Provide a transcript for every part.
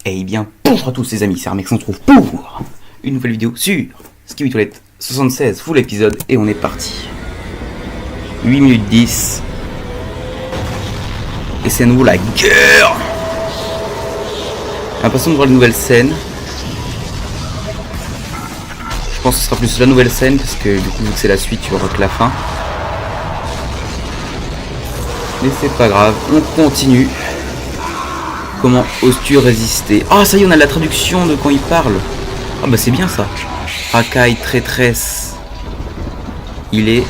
Eh bien, bonjour à tous les amis, c'est Armex, on se trouve pour une nouvelle vidéo sur Skibidi Toilette 76, full épisode, et on est parti. 8 minutes 10. Et c'est à nouveau la guerre. J'ai l'impression de voir les nouvelles scènes. Je pense que ce sera plus la nouvelle scène, parce que du coup, vu que c'est la suite, tu verras que la fin. Mais c'est pas grave, on continue. Comment oses-tu résister? Ah, ça y est, on a la traduction de quand il parle. Ah bah c'est bien ça. Racaille, traîtresse. Il est...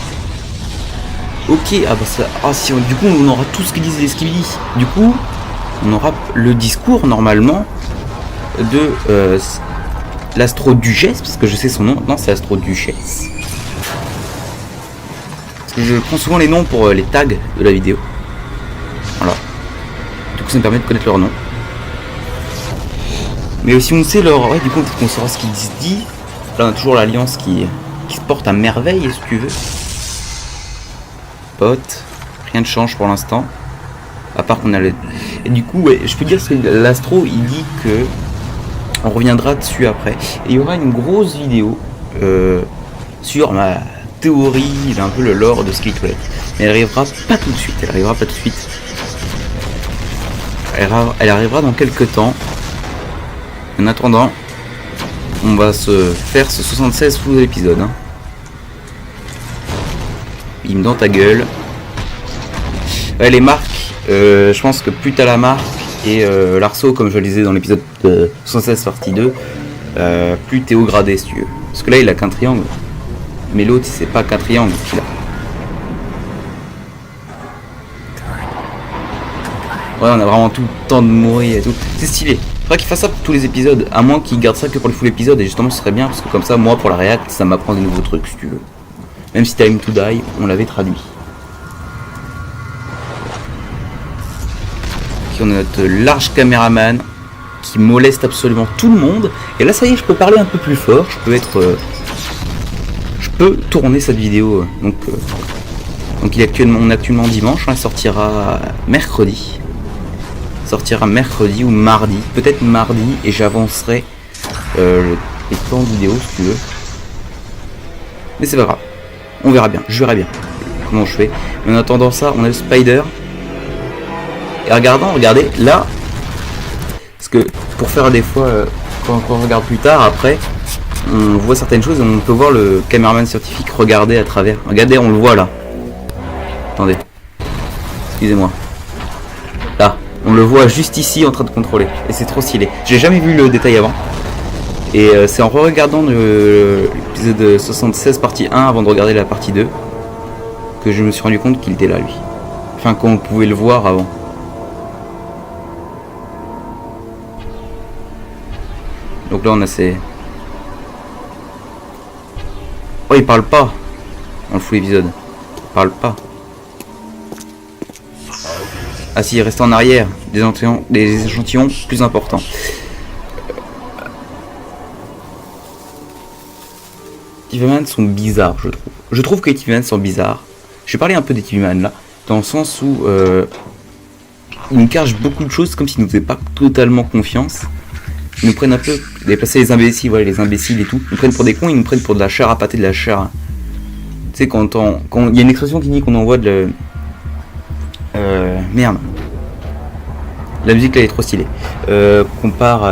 Ok, ah bah ça... Ah si, du coup on aura tout ce qu'ils disent les Skibidi. Du coup, on aura le discours normalement de l'astro-duchesse, parce que je sais son nom. Non, c'est l'astro-duchesse. Parce que je prends souvent les noms pour les tags de la vidéo. Voilà. Du coup ça me permet de connaître leur nom. Mais si on sait leur... Ouais, du coup on saura ce qu'ils se disent. Là on a toujours l'alliance qui se porte à merveille, si tu veux. Pote. Rien ne change pour l'instant. À part qu'on a le... Et du coup, ouais, je peux dire que l'astro, il dit que... On reviendra dessus après. Et il y aura une grosse vidéo sur ma théorie, un peu le lore de Skibidi Toilette. Mais elle arrivera pas tout de suite. Elle arrivera dans quelques temps. En attendant, on va se faire ce 76 full épisode. Hein. Bim dans ta gueule. Ouais, les marques, je pense que plus t'as la marque et l'arceau, comme je le disais dans l'épisode 76 partie 2, plus t'es haut gradé si tu veux. Parce que là il a qu'un triangle. Mais l'autre c'est pas qu'un triangle qu'il a. Ouais, on a vraiment tout le temps de mourir et tout. C'est stylé. Faudrait qu'il fasse ça pour tous les épisodes. À moins qu'il garde ça que pour le full épisode. Et justement, ce serait bien. Parce que comme ça, moi, pour la réact, ça m'apprend des nouveaux trucs, si tu veux. Même si Time to Die, on l'avait traduit. Ici, on a notre large caméraman qui moleste absolument tout le monde. Et là, ça y est, je peux parler un peu plus fort. Je peux être... je peux tourner cette vidéo. Donc on est actuellement dimanche. Elle sortira mercredi. Mercredi ou mardi, peut-être mardi, et j'avancerai les temps de vidéo si tu veux. Mais c'est pas grave, on verra bien, je verrai bien comment je fais. Mais en attendant ça, on a le spider. Et regardez, là, parce que pour faire des fois, quand on regarde plus tard, après, on voit certaines choses et on peut voir le caméraman scientifique regarder à travers. Regardez, on le voit là. Attendez, excusez-moi. Là. On le voit juste ici en train de contrôler. Et c'est trop stylé. J'ai jamais vu le détail avant. Et c'est en regardant l'épisode 76 partie 1 avant de regarder la partie 2 que je me suis rendu compte qu'il était là lui. Enfin qu'on pouvait le voir avant. Donc là on a ces... Oh il parle pas dans le full épisode. Il parle pas. Ah si, rester en arrière, des échantillons plus importants. TV-Man sont bizarres, je trouve. Je trouve que les TV-Man sont bizarres. Je vais parler un peu des TV-Man là, dans le sens où ils nous cachent beaucoup de choses, comme s'ils nous faisaient pas totalement confiance. Ils nous prennent un peu, déplacer les imbéciles, voilà, les imbéciles et tout. Ils nous prennent pour des cons, ils nous prennent pour de la chair à pâté, de la chair. Tu sais, quand il y a une expression qui dit qu'on envoie de merde. La musique là est trop stylée. Compare...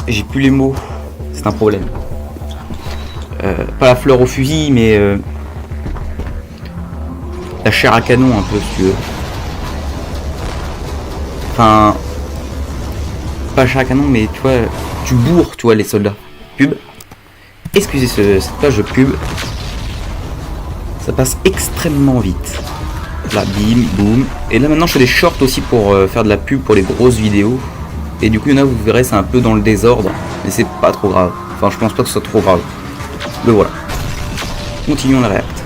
j'ai plus les mots. C'est un problème. Pas la fleur au fusil, mais... la chair à canon un peu, si tu veux. Enfin... Pas la chair à canon, mais tu vois... Tu bourres, tu vois, les soldats. Pub. Excusez cette page de pub. Ça passe extrêmement vite. Là, bim, boum. Et là maintenant je fais des shorts aussi pour faire de la pub pour les grosses vidéos. Et du coup il y en a, vous verrez, c'est un peu dans le désordre. Mais c'est pas trop grave. Enfin je pense pas que ce soit trop grave. Mais voilà. Continuons la réact.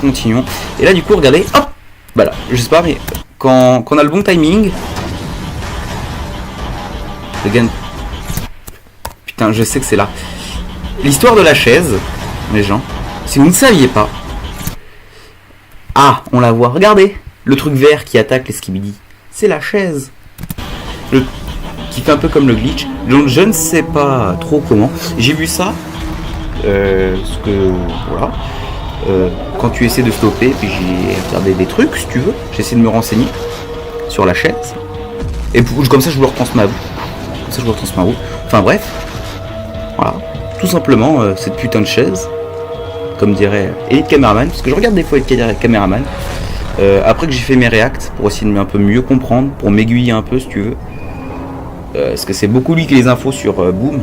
Continuons. Et là du coup regardez, hop. Bah là, je sais pas mais quand on a le bon timing. Le gain. Putain je sais que c'est là. L'histoire de la chaise, les gens. Si vous ne saviez pas, Ah, on la voit, regardez. Le truc vert qui attaque les skibidi, c'est la chaise. Qui fait un peu comme le glitch. Donc je ne sais pas trop comment. J'ai vu ça. Voilà. Quand tu essaies de stopper, puis j'ai regardé des trucs, si tu veux. J'ai essayé de me renseigner sur la chaise. Et comme ça, je vous le retransmets à vous. Enfin bref. Voilà. Tout simplement, cette putain de chaise. Comme dirait Elite Cameraman. Parce que je regarde des fois Elite Cameraman. Après que j'ai fait mes reacts, pour essayer de un peu mieux comprendre, pour m'aiguiller un peu, si tu veux. Parce que c'est beaucoup lui qui les infos sur Boom.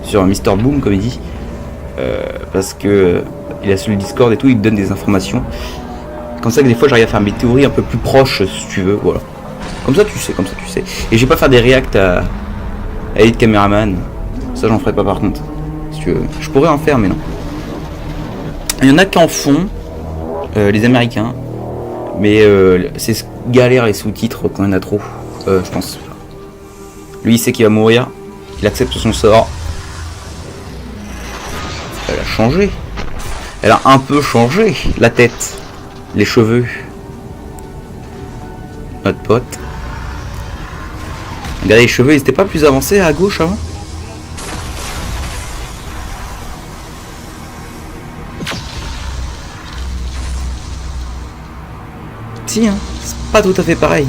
Sur Mister Boom, comme il dit. Parce que il a sur le Discord et tout, il te donne des informations. Comme ça que des fois j'arrive à faire mes théories un peu plus proches, si tu veux, voilà. Comme ça tu sais. Et je vais pas faire des reacts à Elite Cameraman. Ça j'en ferai pas par contre. Si tu veux. Je pourrais en faire mais non. Il y en a qui en font, les Américains. Mais c'est galère les sous-titres quand il y en a trop, je pense. Lui il sait qu'il va mourir. Il accepte son sort. Elle a changé. Elle a un peu changé. La tête. Les cheveux. Notre pote. Regardez les cheveux, ils étaient pas plus avancés à gauche avant. Si, hein. C'est pas tout à fait pareil.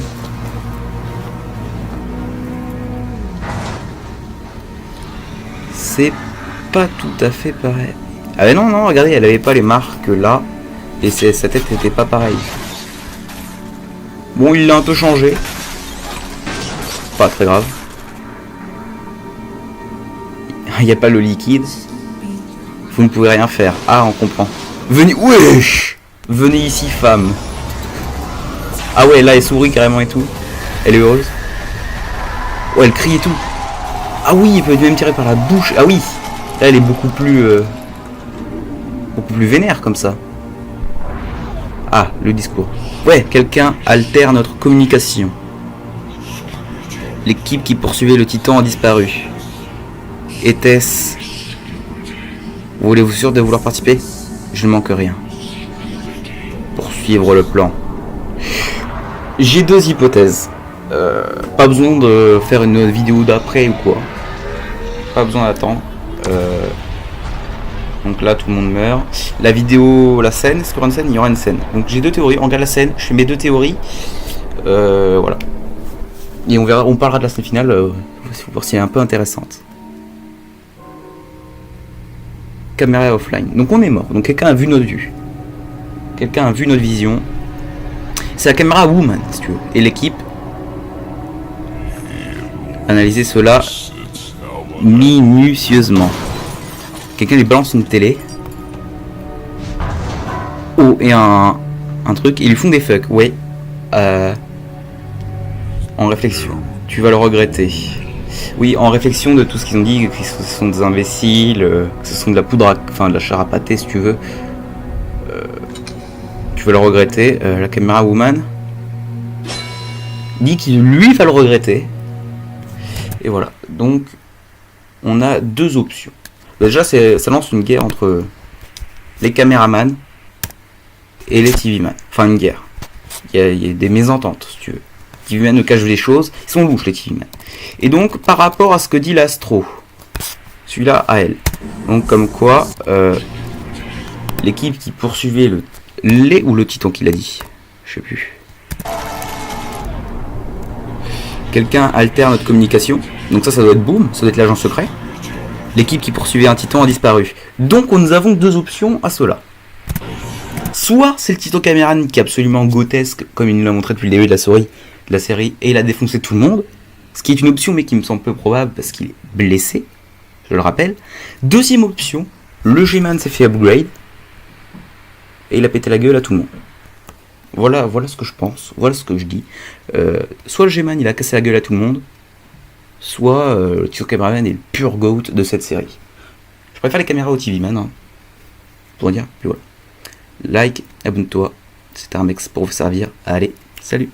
C'est pas tout à fait pareil. Ah mais non, regardez, elle avait pas les marques là. Et sa tête n'était pas pareille. Bon, il l'a un peu changé. Pas très grave. Il n'y a pas le liquide. Vous ne pouvez rien faire. Ah, on comprend. Venez... Wesh. Venez ici, femme. Ah ouais, là, elle sourit carrément et tout. Elle est heureuse. Ouais, elle crie et tout. Ah oui, il peut même tirer par la bouche. Ah oui. Là, elle est beaucoup plus vénère comme ça. Ah, le discours. Ouais, quelqu'un altère notre communication. L'équipe qui poursuivait le titan a disparu. Était-ce... Vous voulez-vous sûr de vouloir participer? Je ne manque rien. Poursuivre le plan. J'ai deux hypothèses. Pas besoin de faire une vidéo d'après ou quoi. Pas besoin d'attendre. Donc là, tout le monde meurt. La vidéo, la scène, est-ce qu'il y aura une scène? Il y aura une scène. Donc j'ai deux théories. On regarde la scène. Je fais mes deux théories. Voilà. Et on verra. On parlera de la scène finale. Pour voir si elle est un peu intéressante. Caméra offline. Donc on est mort. Donc quelqu'un a vu notre vue. Quelqu'un a vu notre vision. C'est la caméra Woman, si tu veux. Et l'équipe analyser cela minutieusement. Quelqu'un lui balance une télé. Oh, et un truc. Ils lui font des fucks, ouais. En réflexion. Tu vas le regretter. Oui, en réflexion de tout ce qu'ils ont dit, que ce sont des imbéciles, que ce sont de la poudre, enfin de la chair à pâté, si tu veux. Tu vas le regretter. La caméra Woman dit qu'il lui va le regretter. Et voilà. Donc, on a deux options. Déjà, ça lance une guerre entre les caméramans et les TV-man. Enfin, une guerre. Il y a des mésententes, si tu veux. Les TV-man nous cachent des choses. Ils sont louches, les TV-man. Et donc, par rapport à ce que dit l'Astro, celui-là à elle. Donc, comme quoi, l'équipe qui poursuivait ou le titan qu'il a dit. Je sais plus. Quelqu'un altère notre communication. Donc ça doit être Boom, ça doit être l'agent secret. L'équipe qui poursuivait un titan a disparu. Donc nous avons deux options à cela. Soit c'est le titan Cameron qui est absolument grotesque, comme il nous l'a montré depuis le début de la série, et il a défoncé tout le monde. Ce qui est une option mais qui me semble peu probable parce qu'il est blessé, je le rappelle. Deuxième option, le G-Man s'est fait upgrade. Et il a pété la gueule à tout le monde. Voilà ce que je pense, voilà ce que je dis. Soit le G-Man il a cassé la gueule à tout le monde, soit le Titan Cameraman est le pur GOAT de cette série. Je préfère les caméras au TV-Man, hein, pour dire, puis voilà. Like, abonne-toi, c'était un mec pour vous servir. Allez, salut!